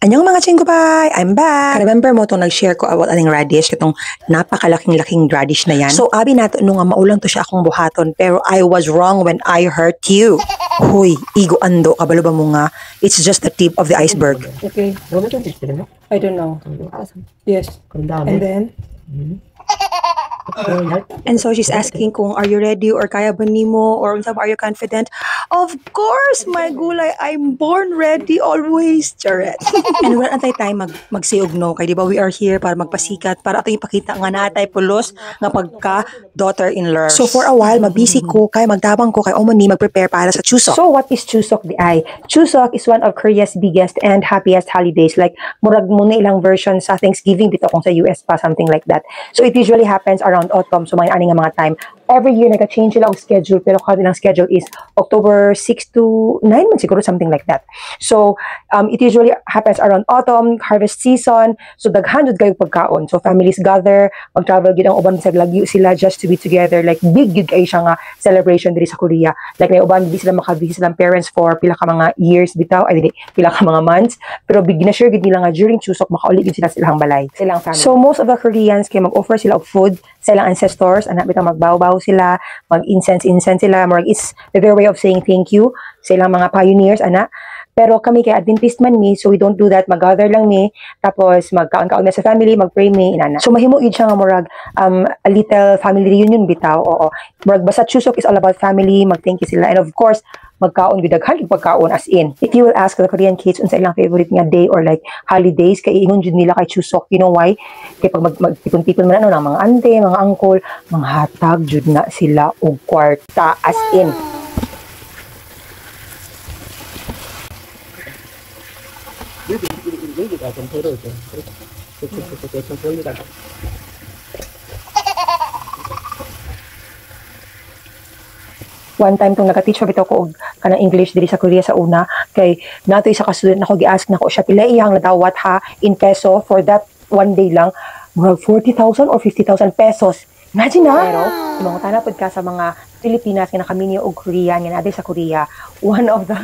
Anyong mga chinggubay! I'm back! Remember mo itong nag-share ko about ating radish, itong napakalaking-laking radish na yan? So, abi nato nung nga maulang to siya akong buhaton, pero I was wrong when I hurt you. Huy, igo ando, kabalo ba mo nga? It's just the tip of the iceberg. Okay. I don't know. Yes. And then? And so she's asking kung are you ready or kaya ba nimo or unsa ba, are you confident? Of course, my gulay, I'm born ready always, Charet. And wala antay time magsiog no kay di ba we are here para magpasikat para ato ipakita nga natay pulos nga pagka daughter-in-law. So for a while mabisi ko kay magtabang ko kay Omoni magprepare para sa Chuseok. So what is Chuseok di ay? Chuseok is one of Korea's biggest and happiest holidays. Like murag mo na ilang version sa Thanksgiving bitaw kung sa US pa, something like that. So it usually happens around autumn, so mga ani nga mga time. Every year nagka-change sila og schedule, pero kanilang schedule is October 6 to 9 man siguro, something like that. So it usually happens around autumn, harvest season. So daghan jud kayo pagkaon. So families gather, mag-travel gid ang uban sa lagyo sila just to be together. Like big gig ay siya nga celebration diri sa Korea. Like may uban di sila makavisit silang parents for pila ka mga years bitaw, ay dili pila ka mga months. Pero big na sure gid nila nga during Chuseok makauli gid sila silang balay, silang family. So most of the Koreans kay mag-offer sila og food sa ilang ancestors, anak bitaw magbaw-baw sila, mag-incense sila, marag is their way of saying thank you sa ilang mga pioneers, anak. Pero kami kay Adventist man mi, so we don't do that. Mag-gather lang mi, tapos magkaon-kaon na sa family, mag-pray mi, inana. So mahimo gid siya nga murag a little family reunion bitaw. Oo. Murag basta Chuseok is all about family, mag-thank you sila, and of course magkaon gid daghan pagkaon, as in. If you will ask the Korean kids unsa ilang favorite nga day or like holidays, kay ingon jud nila kay Chuseok. You know why? Kay pag magtipon-tipon man ano ng mga ante, mga uncle, mga hatag jud na sila og kwarta, as in. One time tong naka-teach bitaw ko og kanang English diri sa Korea sa una, kay nato isa ka student nako gi-ask nako siya pila iyang nadawat ha in peso for that one day lang, murag 40,000 or 50,000 pesos. Imagine na. Pero mga tanapod ka sa mga Pilipinas nga nakamini og Korea nga naday sa Korea, one of the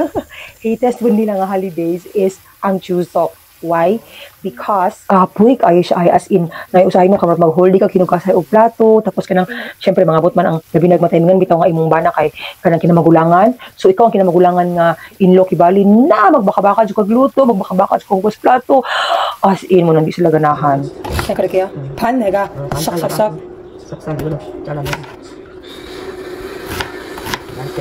hatest pud nila nga holidays is ang Chuseok. Why? Because puwik ay siya ay as in naiusahay mo kamar mag-holding ka kinugkasay og plato, tapos kanang syempre mga butman ang labi nagmataymingan bitaw nga imong bana kay kanang kinamagulangan. So ikaw ang kinamagulangan nga inlo kibali na magbaka-baka jud kag luto, magbaka-baka jud kag plato, as in mo nang di sila ganahan. Kaya kaya pan 내가 싹싹싹 싹싹 이거는 잘라내. 맛있게.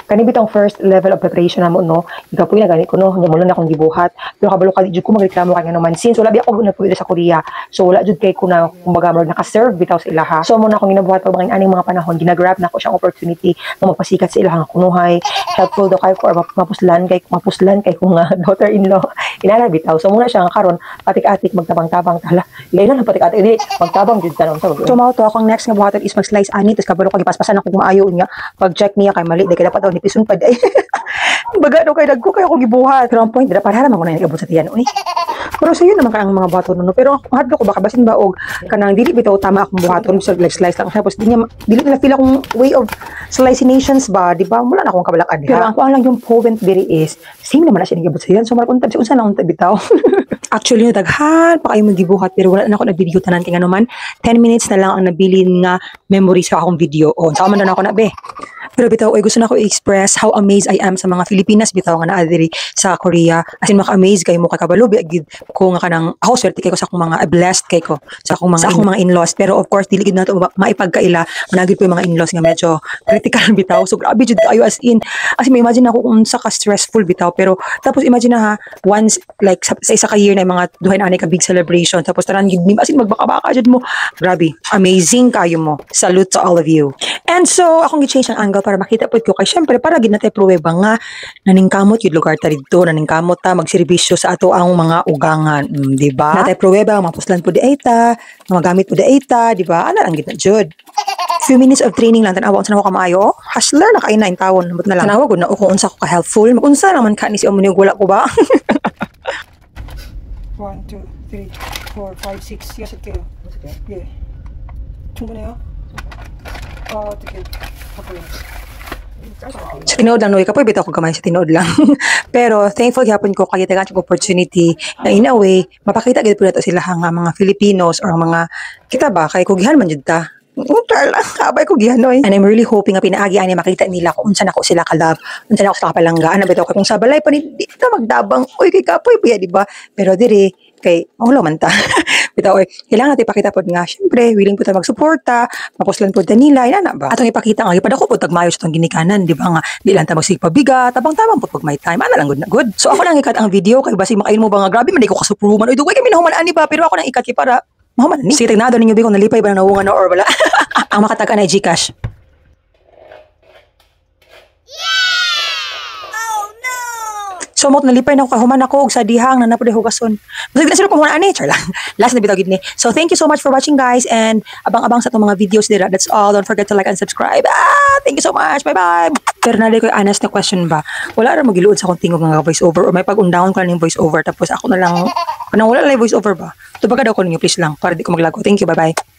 Kani bitong first level of preparation namo no, igapoy na gani ko no, nya mo na akong gibuhat, pero kabalo ka jud ko magreklamo kay naman since wala bi ako nagpuyo sa Korea, so wala jud kay ko na kumbaga mo naka-serve bitaw sa ilaha. So mo na akong ginabuhat og mga aning mga panahon, ginagrab na ko siyang opportunity nga magpasikat sa ilaha kunuhay, helpful do kay ko or mapuslan kay ko nga daughter-in-law inana bitaw. So muna siya nga karon patik-atik magtabang-tabang tala, layla na patik-atik di magtabang jud tanon sa. So mao to akong next nga buhaton is mag-slice ani, tes kabalo ka gipaspasan ako maayo nya pag-check niya kay mali, di kay dapat pison pa day. Baga no kay dagko kay ako gibuhat. Pero ang point dira para man ko na nagabot sa tiyan uy. Pero sa yun naman ka ang mga buhaton no. Pero hadlo ko baka basin ba og kanang dili bitaw tama akong buhaton so like slice lang tapos dili na feel akong way of slicinations ba, di ba? Wala na akong kabalak-an. Pero ang kuan lang yung point diri is same naman na siya nagabot sa tiyan. So marag unta si unsa na unta bitaw. Actually, daghan pa kayo magibuhat pero wala na ako nag-video tanan kay nganuman 10 minutes na lang ang nabilin nga memories sa akong video. O, sa man na ako na be. Pero bitaw, ay gusto na ako i-express how amazed I am sa mga Filipinas bitaw nga naa diri sa Korea. As in, maka-amaze kayo mo kay kabalo gid ko nga kanang ako swerte kay ko sa akong mga blessed kay ko sa akong mga in-laws. Pero of course, dili gid nato maipagkaila managid ko yung mga in-laws nga medyo critical bitaw. So grabe jud kayo as in may imagine ako kung sa ka stressful bitaw. Pero tapos imagine na ha, once like sa isa ka year na mga duhay na ani ka big celebration tapos tanan gid as in magbaka-baka jud mo. Grabe, amazing kayo mo. Salute to all of you. And so akong gi-change ang angle para makita po ko kay syempre para gid natay pruweba nga naningkamot yun lugar ta didto, naningkamot ta magserbisyo sa ato ang mga ugangan, di ba? Natay pruweba mapuslan po di ay ta, magamit po di ay ta, di ba? Ana lang gid na jud. Few minutes of training lang tanawa unsa na ko kamayo. Hustler na kay 9 taon, nabot na lang. Tanawa gud na ko unsa ko ka helpful, magunsa naman ka ni si Omni wala ko ba? 1, 2, 3, 4, 5, 6. Yes, okay. Yeah. 충분해요? Oh, sige. Okay. Sa tinood lang, no, kapoy bitaw ko gamay sa tinood lang. Pero thankful gyapon ko kay tagaan yung opportunity na in a way mapakita gid pud nato sila nga mga Filipinos or mga kita ba kay kugihan man jud ta. Lang, kabay ko gihanoy. And I'm really hoping nga pinaagi ani makita nila kung unsa nako sila kalab, unsa nako sila kapalangga. Ano bitaw kung sa balay pa ni di ta magdabang. Uy kay kapoy puya di ba? Pero diri kay mahulo man ta. Bitaw oy, kailangan natin ipakita pod nga syempre willing po ta magsuporta, mapuslan pod ta nila ina na ba. Atong ipakita nga ipadako pod tagmayo sa tong ginikanan, di ba nga di lang ta magsigpabigat, tabang-tabang pod pag may time. Ana lang good na good. So ako lang ikat ang video kay basig makain mo ba nga grabe man di ko kasupruman. Uy dugay kami nahuman ani ba pero ako nang ikat kay para mahuman ni. Sige tignado ninyo bi kung nalipay ba na nawungan or wala. Ang makatagaan ay Gcash. So mo nalipay na ko kahuman ako og sa dihang na napud hugason. Basig na sila kung ani char lang. Last na bitaw gid ni. So thank you so much for watching guys and abang-abang sa tong mga videos dira. That's all. Don't forget to like and subscribe. Thank you so much. Bye-bye. Pero nalay ko honest na question ba. Wala ra magiluod sa akong tingog nga voice over or may pag-undahon ko na ning voice over tapos ako na lang kanang wala lang voice over ba. Tubaga daw ko ninyo please lang para di ko maglago. Thank you. Bye-bye.